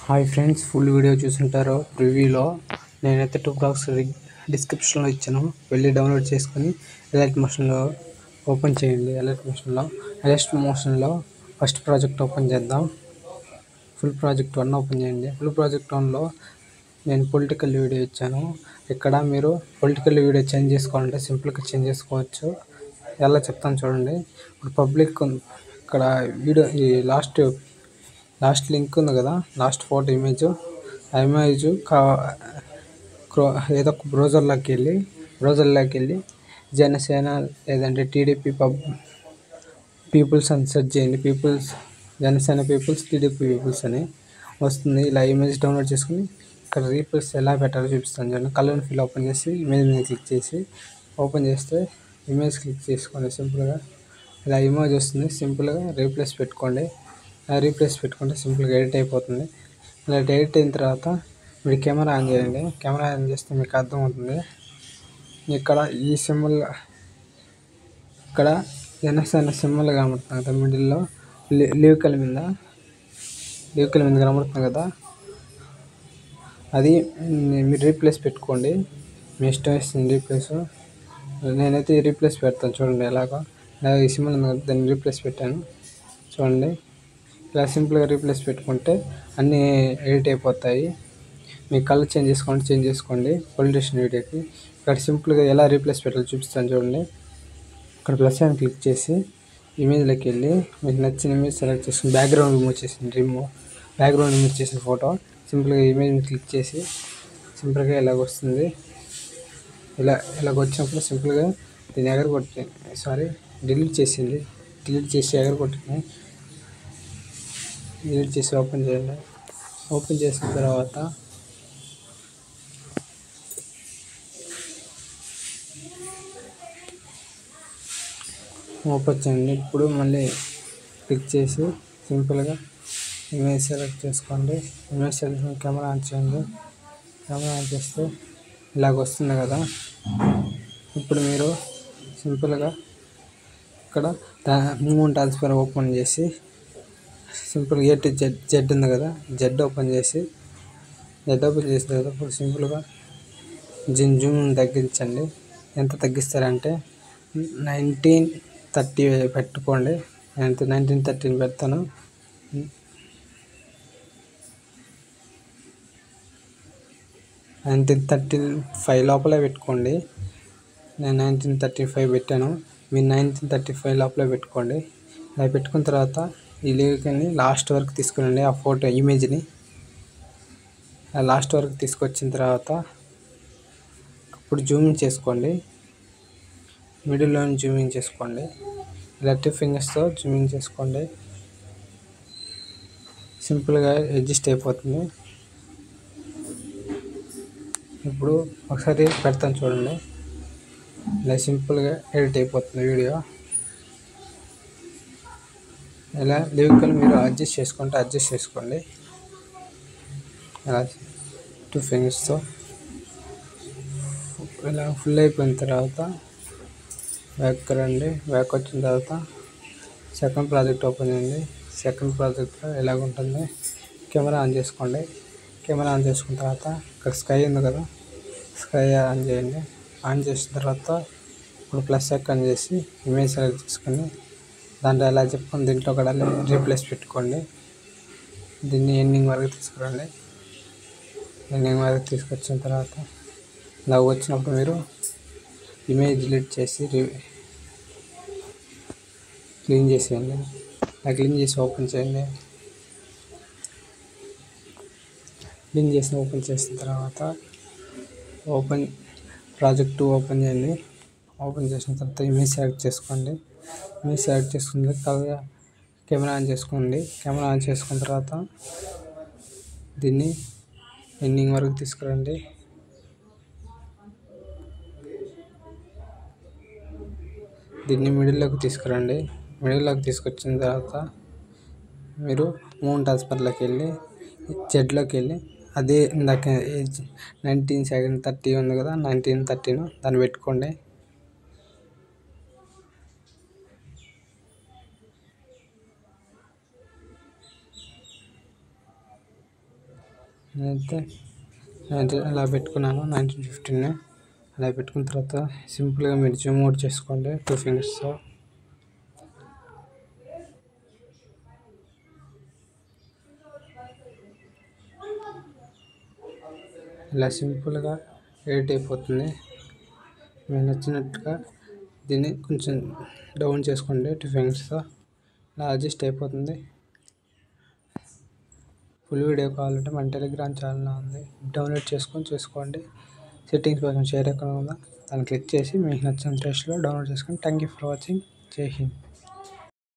Hi friends, full video చూసుంటారు. ప్రివ్యూలో నేనైతే 2 blogs డిస్క్రిప్షన్లో ఇచ్చాను, వెళ్ళి డౌన్లోడ్ చేసుకొని ఎలైట్ మోషన్లో ఓపెన్ చేయండి. ఎలైట్ మోషన్లో ఫస్ట్ ప్రాజెక్ట్ ఓపెన్ చేద్దాం. ఫుల్ ప్రాజెక్ట్ 1 ఓపెన్ చేయండి. ఫుల్ ప్రాజెక్ట్ 1లో నేను పొలిటికల్ వీడియో ఇచ్చాను. ఇక్కడ మీరు పొలిటికల్ వీడియో చేంజ్ చేసుకోవాలంటే సింపుల్గా చేంజ్ చేసుకోవచ్చు. ఎలా చెప్తాను చూడండి. ఇప్పుడు పబ్లిక్ ఇక్కడ వీడియో ఈ లాస్ట్ లింక్ ఉంది కదా, లాస్ట్ ఫోటో ఇమేజ్, ఆ ఇమేజ్ ఏదో ఒక బ్రౌజర్లోకి వెళ్ళి జనసేన లేదంటే టీడీపీ పీపుల్స్ అని సెర్చ్ చేయండి. జనసేన పీపుల్స్, టీడీపీ పీపుల్స్ అని వస్తుంది. ఇలా ఇమేజ్ డౌన్లోడ్ చేసుకుని ఇక్కడ రీప్లేస్ ఎలా పెట్టాలో చూపిస్తాను చూడండి. కలర్ ఫిల్ ఓపెన్ చేసి ఇమేజ్ మీద క్లిక్ చేసి ఓపెన్ చేస్తే ఇమేజ్ క్లిక్ చేసుకోండి. సింపుల్గా ఇలా ఇమేజ్ వస్తుంది. సింపుల్గా రీప్లేస్ పెట్టుకోండి. రీప్లేస్ పెట్టుకుంటే సింపుల్గా ఎడిట్ అయిపోతుంది. ఇలా ఎడిట్ అయిన తర్వాత మీరు కెమెరా ఆన్ చేయండి. కెమెరా ఆన్ చేస్తే మీకు అర్థమవుతుంది. ఇక్కడ ఈ సింబల్, ఇక్కడ జనసేన సింబల్ కనబడుతుంది కదా, మిడిల్లో లీవ్ మీద కనబడుతుంది కదా, అది మీరు రీప్లేస్ పెట్టుకోండి. మీ ఇష్టం వేస్తుంది రీప్లేస్. నేనైతే రీప్లేస్ పెడతాను చూడండి. ఎలాగో ఈ సింబల్ ఉంది కదా, దాన్ని రీప్లేస్ పెట్టాను చూడండి. ఇలా సింపుల్గా రీప్లేస్ పెట్టుకుంటే అన్నీ ఎడిట్ అయిపోతాయి. మీ కలర్ చేంజ్ చేసుకోండి పొలిటీషియన్ వీడియోకి. ఇక్కడ సింపుల్గా ఎలా రీప్లేస్ పెట్టాలో చూపిస్తాను చూడండి. ఇక్కడ ప్లస్ అని క్లిక్ చేసి ఇమేజ్లోకి వెళ్ళి మీకు నచ్చిన ఇమేజ్ సెలెక్ట్ చేసుకుని బ్యాక్గ్రౌండ్ రిమూవ్ చేసిన ఫోటో సింపుల్గా ఇమేజ్ని క్లిక్ చేసి సింపుల్గా ఇలాగ వస్తుంది. ఇలాగ వచ్చినప్పుడు సింపుల్గా దీన్ని డిలీట్ చేసి ఓపెన్ చేయండి. ఓపెన్ చేసిన తర్వాత ఓపెన్ చేయండి. ఇప్పుడు మళ్ళీ క్లిక్ చేసి సింపుల్గా ఇమేజ్ సెలెక్ట్ చేసుకోండి. ఇమేజ్ సెలెక్ట్ కెమెరా ఆన్ చేయండి. కెమెరా ఆన్ చేస్తే ఇలాగ వస్తుంది కదా. ఇప్పుడు మీరు సింపుల్గా ఇక్కడ మూవ్ ట్రాన్స్ఫర్ ఓపెన్ చేసి సింపుల్గా A to Z ఉంది కదా, జెడ్ ఓపెన్ చేసిన తర్వాత ఇప్పుడు సింపుల్గా జూమ్ తగ్గించండి. ఎంత తగ్గిస్తారంటే 1930 పెట్టుకోండి. నేను 1930 పెడతాను. 1935 లోపలే పెట్టుకోండి. నేను 1935 పెట్టాను. మీరు 1935 లోపలే పెట్టుకోండి. అలా పెట్టుకున్న తర్వాత ఈ లీవ్ని లాస్ట్ వరకు తీసుకురండి. ఆ ఫోటో ఇమేజ్ని లాస్ట్ వరకు తీసుకొచ్చిన తర్వాత ఇప్పుడు జూమింగ్ చేసుకోండి. మిడిల్లో జూమింగ్ చేసుకోండి. లెఫ్ట్ ఫింగర్స్తో జూమింగ్ చేసుకోండి. సింపుల్గా అడ్జస్ట్ అయిపోతుంది. ఇప్పుడు ఒకసారి పెడతాను చూడండి. ఇలా సింపుల్గా ఎడిట్ అయిపోతుంది వీడియో. ఇలా లీవ్కి మీరు అడ్జస్ట్ చేసుకోండి. ఇలా 2 ఫింగర్స్తో ఇలా ఫుల్ అయిపోయిన తర్వాత బ్యాక్ రండి. బ్యాక్ వచ్చిన తర్వాత సెకండ్ ప్రాజెక్ట్ ఓపెన్ చేయండి. సెకండ్ ప్రాజెక్ట్లో ఇలాగ ఉంటుంది. కెమెరా ఆన్ చేసుకోండి. కెమెరా ఆన్ చేసుకున్న తర్వాత ఇక్కడ స్కై ఉంది కదా, స్కై ఆన్ చేయండి. ఆన్ చేసిన తర్వాత ఇప్పుడు ప్లస్ ఆన్ చేసి ఇమేజ్ సెలెక్ట్ చేసుకొని దాంట్లో ఎలా చెప్పుకొని దీంట్లో కూడా రీప్లేస్ పెట్టుకోండి. దీన్ని ఎండింగ్ వరకు తీసుకురండి. ఎండింగ్ వరకు తీసుకొచ్చిన తర్వాత ఇలా వచ్చినప్పుడు మీరు ఇమేజ్ డిలీట్ చేసి క్లీన్ చేసేయండి. క్లీన్ చేసి ఓపెన్ చేయండి. క్లీన్ చేసి ఓపెన్ చేసిన తర్వాత ప్రాజెక్ట్ 2 ఓపెన్ చేయండి. ఓపెన్ చేసిన తర్వాత ఇమేజ్ సెలెక్ట్ చేసుకోండి. ఇమేజ్ సెలెక్ట్ చేసుకున్న తర్వాత కెమెరా ఆన్ చేసుకోండి. కెమెరా ఆన్ చేసుకున్న తర్వాత దీన్ని ఎండింగ్ వరకు తీసుకురండి. దీన్ని మిడిల్లోకి తీసుకురండి. మిడిల్లోకి తీసుకొచ్చిన తర్వాత మీరు మూవ్ ట్రాన్స్ఫర్లోకి వెళ్ళి జెడ్లోకి వెళ్ళి అదే ఇందాక 1930 ఉంది కదా, 1930 దాన్ని పెట్టుకోండి. నేనైతే అలా పెట్టుకున్నాను 1915 అలా పెట్టుకున్న తర్వాత సింపుల్గా మీరు జూమ్ అవుట్ చేసుకోండి 2 ఫింగర్స్తో. ఇలా సింపుల్గా ఎడిట్ అయిపోతుంది. మీకు నచ్చినట్టుగా దీన్ని కొంచెం డౌన్ చేసుకోండి 2 ఫింగర్స్తో. ఇలా అడ్జస్ట్ అయిపోతుంది. ఫుల్ వీడియో కావాలంటే మన టెలిగ్రామ్ ఛానల్ ఉంది, డౌన్లోడ్ చేసుకోండి. సెట్టింగ్స్ పక్కన షేర్ ఐకాన్ ఉందా, దాన్ని క్లిక్ చేసి మీకు నచ్చిన ప్లేస్లో డౌన్లోడ్ చేసుకోండి. Thank you for watching. జై హింద్.